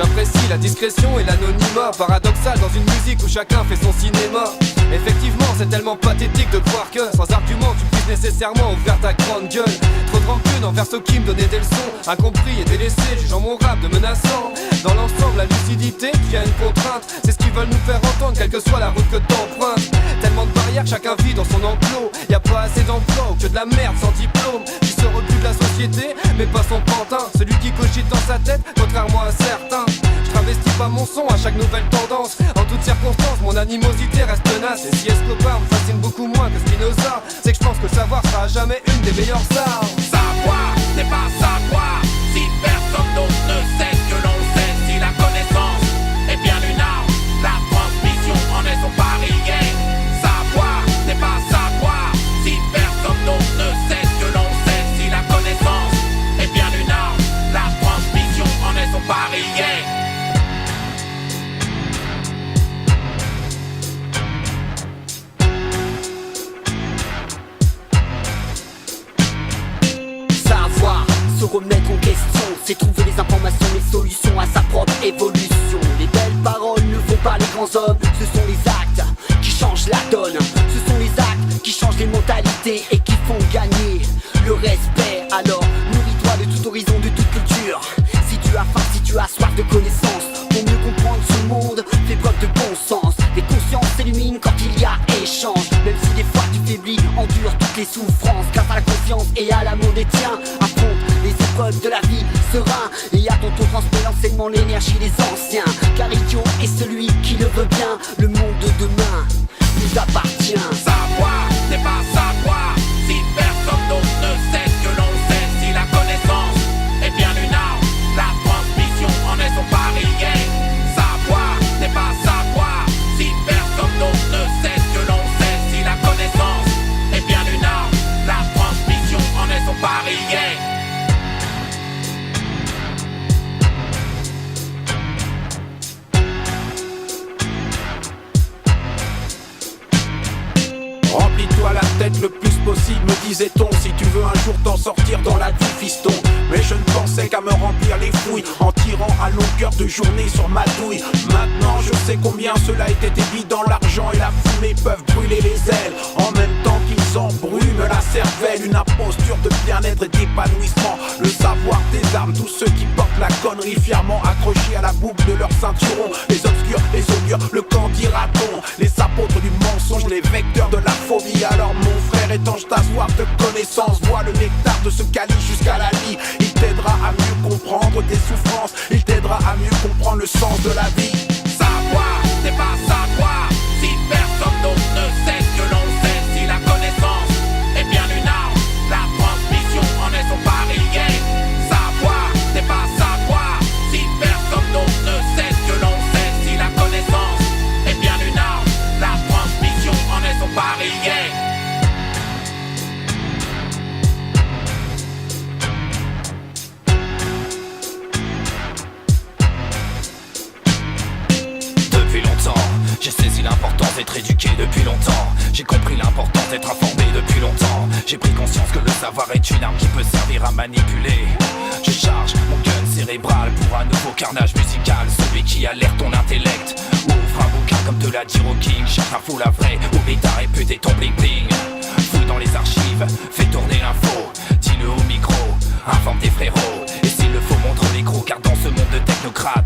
J'apprécie la discrétion et l'anonymat, paradoxal dans une musique où chacun fait son cinéma. Effectivement c'est tellement pathétique de croire que sans argument tu puisses nécessairement ouvrir ta grande gueule. Trop de rancune envers ceux qui me donnaient des leçons, incompris et délaissés, jugeant mon rap de menaçant. Dans l'ensemble la lucidité devient une contrainte, c'est ce qu'ils veulent nous faire entendre quelle que soit la route que t'empruntes. Tellement de barrières, chacun vit dans son enclos, y a pas assez d'emplois ou que de la merde sans diplôme. J'y sors au but de la société, mais pas son pantin, celui qui cogite dans sa tête, contrairement à certains. Je travestis pas mon son à chaque nouvelle tendance, en toutes circonstances mon animosité reste tenace. Et si Escobar me fascine beaucoup moins que Spinoza, c'est que je pense que le savoir sera à jamais une des meilleures armes. Savoir n'est pas savoir, si personne d'autre ne sait que l'on sait. Si la connaissance est bien une arme, la transmission en est son parier. Savoir n'est pas savoir, si personne d'autre ne sait que l'on sait. Si la connaissance est bien une arme, la transmission en est son parier. Se remettre en question, c'est trouver les informations, les solutions à sa propre évolution. Les belles paroles ne font pas les grands hommes, ce sont les actes qui changent la donne. Ce sont les actes qui changent les mentalités et qui font gagner le respect. Alors nourris-toi de tout horizon, de toute culture. Si tu as faim, si tu as soif de connaissances, pour mieux comprendre ce monde, fais preuve de bon sens. Les consciences s'illuminent quand il y a échange. Même si des fois tu faiblis, endure toutes les souffrances. Grâce à la confiance et à l'amour des tiens, affronte les épreuves de la vie serein. Et à ton tour transmet l'enseignement, l'énergie des anciens. Car idiot est celui qui le veut bien. Le monde de demain nous appartient. Savoir n'est pas savoir, si personne d'autre ne sait que l'on sait. Si la connaissance est bien une arme, la transmission en est son parier. Savoir n'est pas savoir, si personne d'autre ne sait que l'on sait. Si la connaissance est bien une arme, la transmission en est son parier. Remplis-toi la tête le plus possible, me disait-on, si tu veux un jour t'en sortir dans la vie, fiston. Mais je ne pensais qu'à me remplir les fouilles en tirant à longueur de journée sur ma douille. Maintenant je sais combien cela était évident, l'argent et la fumée peuvent brûler les ailes en même temps qu'ils embrument la cervelle. Une imposture de bien-être et d'épanouissement, le savoir des armes, tous ceux qui portent la connerie fièrement accrochés à la boucle de leur ceinturon. Les obscurs, les augures, le camp dira-t-on, les apôtres du mensonge, les vecteurs de la phobie. Alors mon frère, étanche ta soif de connaissance, vois le nectar de ce calice jusqu'à la lie. Il t'aidera à mieux comprendre tes souffrances, il t'aidera à mieux comprendre le sens de la vie. Savoir n'est pas savoir, si personne d'autre ne sait que l'on sait. Si la connaissance est bien une arme, la transmission en est son parier. Savoir n'est pas savoir, si personne d'autre ne sait que l'on sait. Si la connaissance est bien une arme, la transmission en est son parier. Depuis longtemps, j'ai saisi l'importance d'être éduqué depuis longtemps. J'ai compris l'importance d'être informé depuis longtemps. J'ai pris conscience que le savoir est une arme qui peut servir à manipuler. Je charge mon gun cérébral pour un nouveau carnage musical, celui qui alerte ton intellect. Ouvre un bouquin comme te l'a dit King, cherche info la vraie, oublie ta répute et ton bling bling. Fouille dans les archives, fais tourner l'info, dis-le au micro, informe tes frérots. Et s'il le faut montre les gros, car dans ce monde de technocrates,